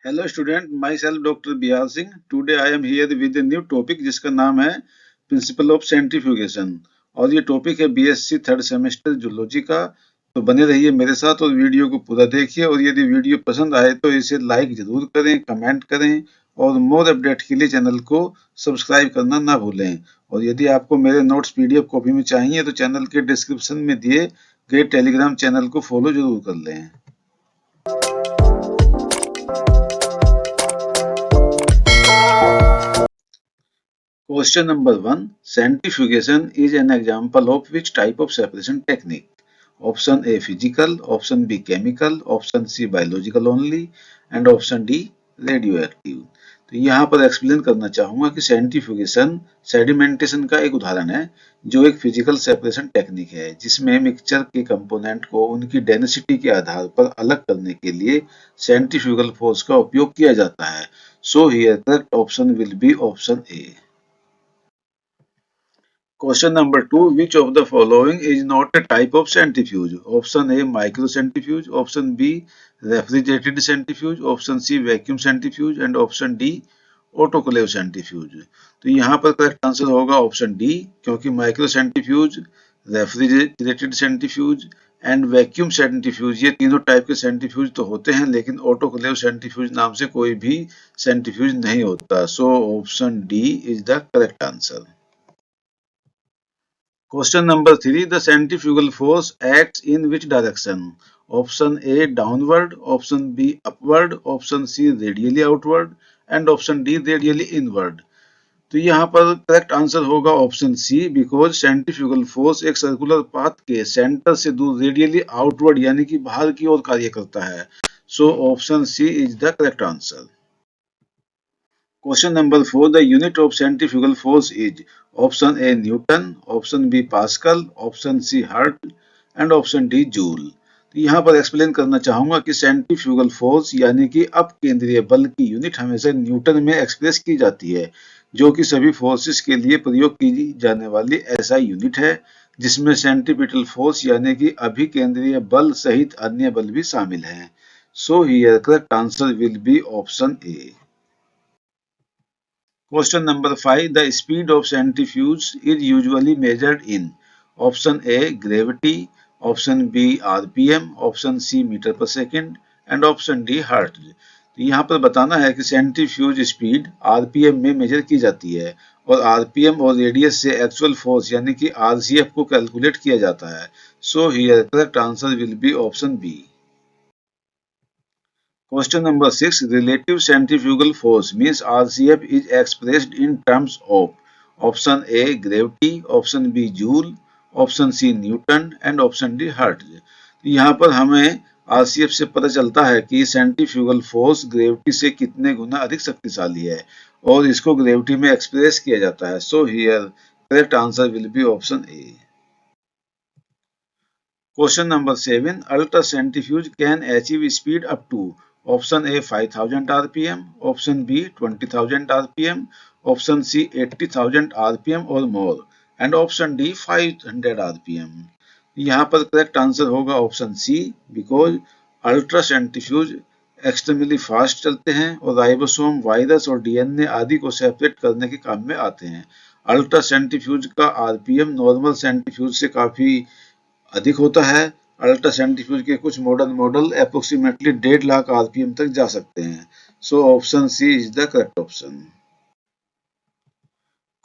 Hello student, my self doctor Bihar Singh. Today I am here with new topic जिसका नाम है principle of centrifugation. और ये टॉपिक है बीएससी थर्ड सेमेस्टर जूलॉजी का। तो बने रहिए मेरे साथ और वीडियो को पूरा देखिए। और यदि वीडियो पसंद आए तो इसे लाइक जरूर करें, कमेंट करें और मोर अपडेट के लिए चैनल को सब्सक्राइब करना ना भूलें। और यदि आपको मेरे नोट्स पीडीएफ कॉपी में चाहिए तो चैनल के डिस्क्रिप्शन में दिए गए टेलीग्राम चैनल को फॉलो जरूर कर लें। Question number 1. Centrifugation is an example of which type of separation technique? Option A physical, option B chemical, option C biological only and option D radioactive। तो यहाँ पर एक्सप्लेन करना चाहूंगा कि सेंट्रीफ्यूगेशन सेडिमेंटेशन का एक उदाहरण है जो एक फिजिकल सेपरेशन टेक्निक है जिसमें मिक्सचर के कंपोनेंट को उनकी डेंसिटी के आधार पर अलग करने के लिए सेंट्रीफ्यूगल फोर्स का उपयोग किया जाता है। So here correct option will be option A. Question number 2. Which of the following is not a type of centrifuge? Option A microcentrifuge, option B refrigerated centrifuge, option C vacuum centrifuge and option D autoclave centrifuge। तो यहाँ पर correct answer होगा option D, क्योंकि micro centrifuge, refrigerated centrifuge and vacuum centrifuge ये तीनों type के centrifuge तो होते हैं, लेकिन ऑटोक्लेव सेंट्रीफ्यूज नाम से कोई भी सेंट्रीफ्यूज नहीं होता। So option D is the correct answer. Question number 3. The centrifugal force acts in which direction? Option A downward, option B upward, option C radially outward and option D radially inward। तो यहाँ पर correct answer होगा option C, because centrifugal force एक circular path के centre से दूर radially outward यानी कि बाहर की ओर कार्य करता है। So option C is the correct answer. Question number 4. The unit of centrifugal force is option A Newton, option B Pascal, option C Hertz and option D Joule। तो यहाँ पर एक्सप्लेन करना चाहूंगा कि सेंट्रीफ्यूगल फोर्स यानी कि अपकेंद्रीय बल की यूनिट हमेशा न्यूटन में एक्सप्रेस की जाती है, जो कि सभी फोर्सेस के लिए प्रयोग की जाने वाली ऐसा यूनिट है जिसमें सेंट्रीपिटल फोर्स यानी कि अभिकेंद्रीय बल सहित अन्य बल भी शामिल हैं। So here correct answer will be option A. Question number 5. The speed of centrifuge is usually measured in option A gravity, option B RPM, option C metre per second and option D hertz. तो यहाँ पर बताना है कि centrifuge speed RPM में measure की जाती है और आरपीएम और रेडियस से एक्चुअल फोर्स यानी कि आरसीएफ को कैलकुलेट किया जाता है। So here correct answer will be option B. Question number 6. Relative centrifugal force means RCF is expressed in terms of option A gravity, option B joule, option C Newton and option D Hertz। यहाँ पर हमें RCF से पता चलता है कि centrifugal force gravity से कितने गुना अधिक शक्तिशाली है और इसको ग्रेविटी में एक्सप्रेस किया जाता है। So here correct answer will be option A. Question number 7. Ultra centrifuge can achieve speed up to option A 5000 rpm, option B 20,000 rpm, option C 80,000 rpm or more and option D 500 rpm। यहाँ पर correct answer होगा option C, because ultra centrifuge extremely fast चलते हैं और ribosome, virus और DNA आदि को separate करने के काम में आते हैं। अल्ट्रा सेंट्रीफ्यूज का आरपीएम नॉर्मल सेंट्रीफ्यूज से काफी अधिक होता है। अल्ट्रा सेंट्रीफ्यूज के कुछ modern model approximately 1.5 lakh RPM तक जा सकते हैं। So option C is the correct option.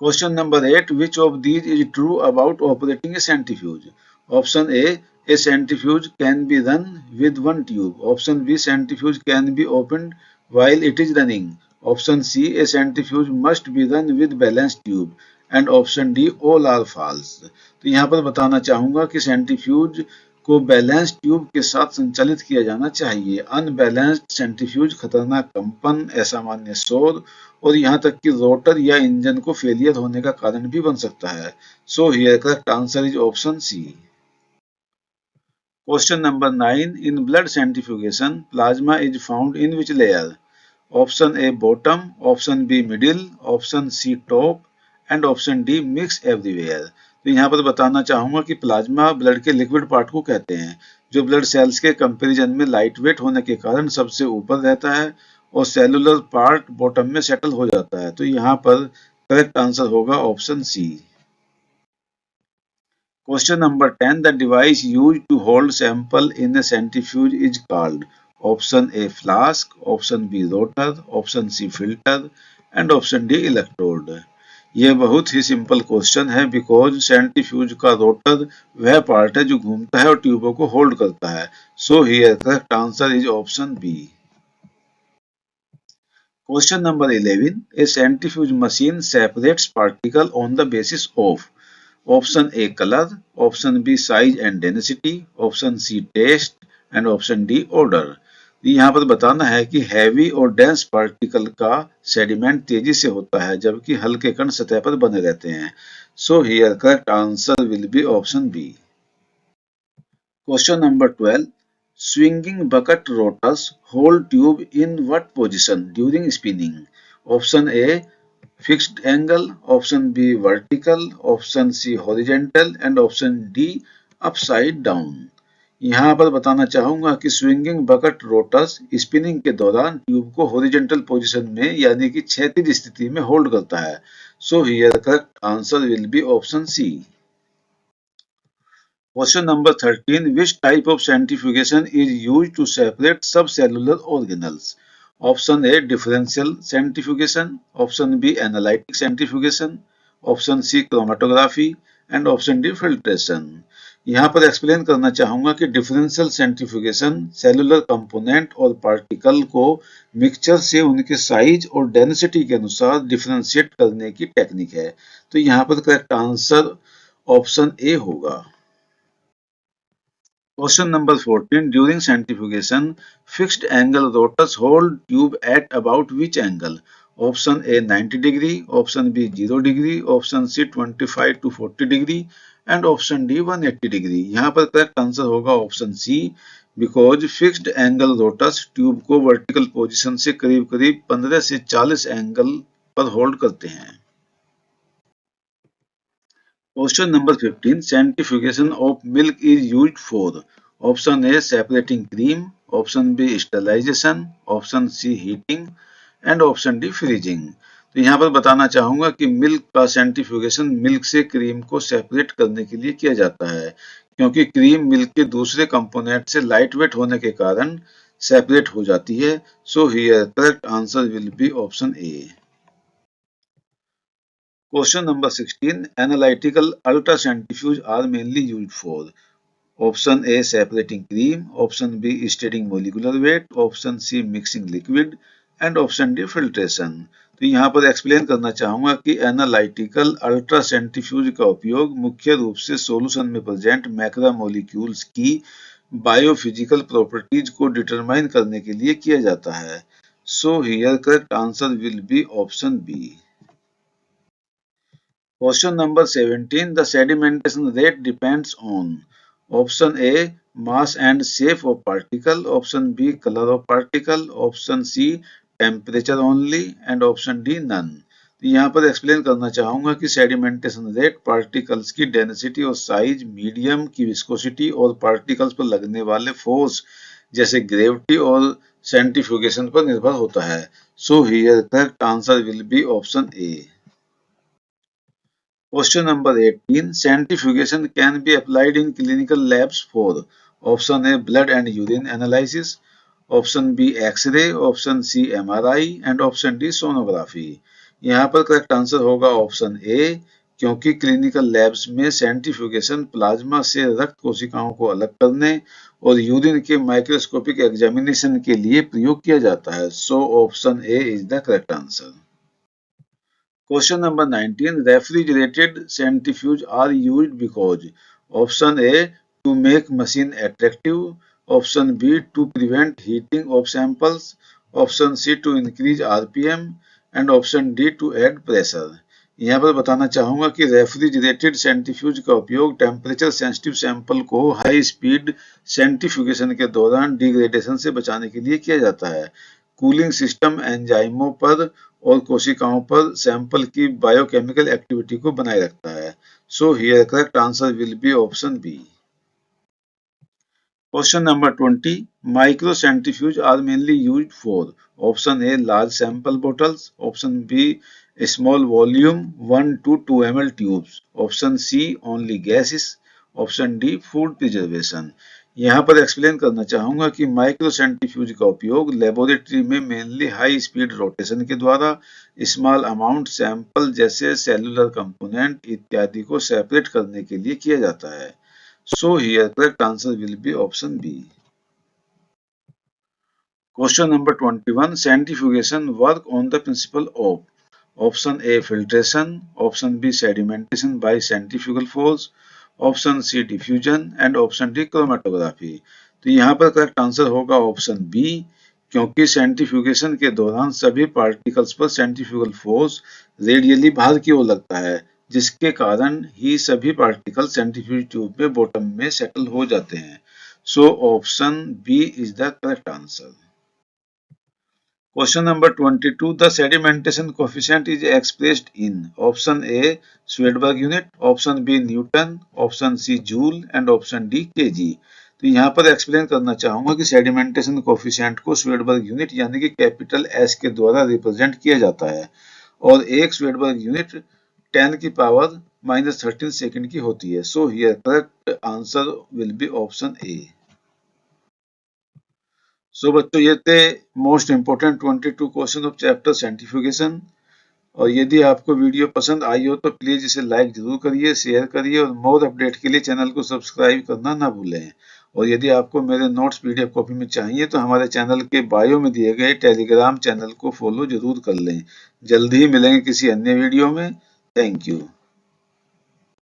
Question number 8. Which of these is true about operating a centrifuge? Option A centrifuge can be run with one tube, option B centrifuge can be opened while it is running, option C A centrifuge must be run with balance tube and option D all are false. तो यहाँ पर बताना चाहूंगा कि centrifuge को balance tube के साथ संचालित किया जाना चाहिए। अनबैलेंस्ड सेंट्रीफ्यूज खतरनाक कंपन, असामान्य शोर और यहाँ तक कि रोटर या इंजन को फेलियर होने का कारण भी बन सकता है। So here correct answer is option C. Question number 9. In blood centrifugation, plasma is found in which layer? Option A bottom, option B middle, option C top and option D mix everywhere। तो यहाँ पर बताना चाहूंगा कि plasma blood के liquid part को कहते हैं जो ब्लड सेल्स के कंपैरिजन में लाइट वेट होने के कारण सबसे ऊपर रहता है और सेलुलर पार्ट बॉटम में सेटल हो जाता है। तो यहाँ पर करेक्ट आंसर होगा option C. Question number 10. The device used to hold sample in a centrifuge is called option A flask, option B rotor, option C filter and option D electrode. यह बहुत ही simple question है because centrifuge का rotor वह part है जो घूमता है और ट्यूबों को होल्ड करता है। So here correct answer is option B. Question number 11. A centrifuge machine separates particle on the basis of option A color, option B size and density, option C taste and option D odor। यहाँ पर बताना है कि heavy और dense particle का sediment तेजी से होता है जबकि हल्के कण सतह पर बने रहते हैं। So here correct answer will be option B. Question number 12. Swinging bucket rotors hold tube in what position during spinning? Option A fixed angle, option B vertical, option C horizontal and option D upside down। यहाँ पर बताना चाहूंगा कि swinging bucket rotors spinning के दौरान tube को horizontal position में यानी कि क्षैतिज स्थिति में होल्ड करता है। So here correct answer will be option C. Question number 13. Which type of centrifugation is used to separate subcellular organelles? Option A differential centrifugation, option B analytic centrifugation, option C chromatography and option D filtration। यहाँ पर explain करना चाहूंगा कि differential centrifugation cellular component और particle को mixture से उनके size और डेंसिटी के अनुसार डिफरेंशिएट करने की टेक्निक है। तो यहाँ पर करेक्ट आंसर ऑप्शन ए होगा। Question number 14. During centrifugation, fixed angle rotors hold tube at about which angle? Option A 90 degree, option B 0 degree, option C 25 to 40 degree and option D 180 degree। यहाँ पर correct answer होगा option C because fixed angle rotors tube को vertical position से करीब करीब 15 से 40 angle पर hold करते हैं। Question number 15. Centrifugation of milk is used for option A separating cream, option B sterilization, option C heating and option D freezing। तो यहाँ पर बताना चाहूंगा कि मिल्क का सेंट्रीफ्यूगेशन मिल्क से क्रीम को सेपरेट करने के लिए किया जाता है क्योंकि क्रीम मिल्क के दूसरे कंपोनेंट से लाइट वेट होने के कारण सेपरेट हो जाती है। So here correct answer will be option A. Question number 16. Analytical ultracentrifuge are mainly used for option A separating cream, option B studying molecular weight, option C mixing liquid and option D filtration। तो यहाँ पर explain करना चाहूंगा कि analytical ultra centrifuge का उपयोग मुख्य रूप से सोल्यूशन में प्रेजेंट मैक्रोमोलिक्यूल्स की बायोफिजिकल प्रॉपर्टीज को डिटरमाइन करने के लिए किया जाता है। So here correct answer will be option B. Question number 17. The sedimentation rate depends on option A mass and shape of particle, option B color of particle, option C temperature only and option D none। तो यहाँ पर explain करना चाहूंगा कि sedimentation rate particles की density और size, medium की viscosity और पार्टिकल्स पर लगने वाले फोर्स जैसे ग्रेविटी और सेंट्रीफ्यूगेशन पर निर्भर होता है। So here correct answer will be option A. Question number 18. Centrifugation can be applied in clinical labs for option A blood and urine analysis, option B X-ray, option C MRI and option D sonography। यहाँ पर correct answer होगा option A क्योंकि clinical labs में centrifugation plasma से रक्त कोशिकाओं को अलग करने और यूरिन के माइक्रोस्कोपिक एग्जामिनेशन के लिए प्रयोग किया जाता है। So option A is the correct answer. Question number 19. Refrigerated centrifuge are used because option A to make machine attractive, option B to prevent heating of samples, option C to increase RPM and option D to add pressure। यहाँ पर बताना चाहूंगा कि refrigerated centrifuge का उपयोग temperature sensitive sample को high speed centrifugation के दौरान डिग्रेडेशन से बचाने के लिए किया जाता है। कूलिंग सिस्टम एंजाइमों पर और कोशिकाओं पर सैंपल की बायोकेमिकल एक्टिविटी को बनाए रखता है। So here correct answer will be option B. Question number 20. Microcentrifuge are mainly used for option A large sample bottles, option B small volume 1 to 2 ml tubes, option C only gases, option D food preservation। यहाँ पर explain करना चाहूंगा कि माइक्रोसेंट्रीफ्यूज का उपयोग laboratory में mainly high speed rotation के द्वारा स्मॉल अमाउंट सैंपल जैसे सेलुलर कंपोनेंट इत्यादि को सेपरेट करने के लिए किया जाता है। So here correct answer will be option B. Question number 21. Centrifugation work on the principle of option A filtration, option B sedimentation by centrifugal force, option C diffusion and option D chromatography। तो यहाँ पर correct answer होगा option B, क्योंकि centrifugation के दौरान सभी particles पर centrifugal force radially बाहर की ओर लगता है, जिसके कारण ही सभी पार्टिकल सेंट्रीफ्यूज ट्यूब में बॉटम में सेटल हो जाते हैं। So option B is the correct answer. Question number 22. The sedimentation coefficient is expressed in option A Swedberg unit, option B Newton, option C Joule and option D kg। तो यहाँ पर explain करना चाहूंगा कि sedimentation coefficient को Svedberg unit यानी कि capital S के द्वारा रिप्रेजेंट किया जाता है और एक स्वेडबर्ग यूनिट 10 की पावर -13 सेकंड की होती है। So here correct answer will be option A. So बच्चों ये थे most important 22 question of chapter centrifugation. और यदि आपको वीडियो पसंद आई हो तो प्लीज इसे लाइक जरूर करिए, शेयर करिए और मोर अपडेट के लिए चैनल को सब्सक्राइब करना ना भूलें। और यदि आपको मेरे नोट्स पीडीएफ कॉपी में चाहिए तो हमारे चैनल के बायो में दिए गए टेलीग्राम चैनल को फॉलो जरूर कर लें। जल्द ही मिलेंगे किसी अन्य वीडियो में। Thank you.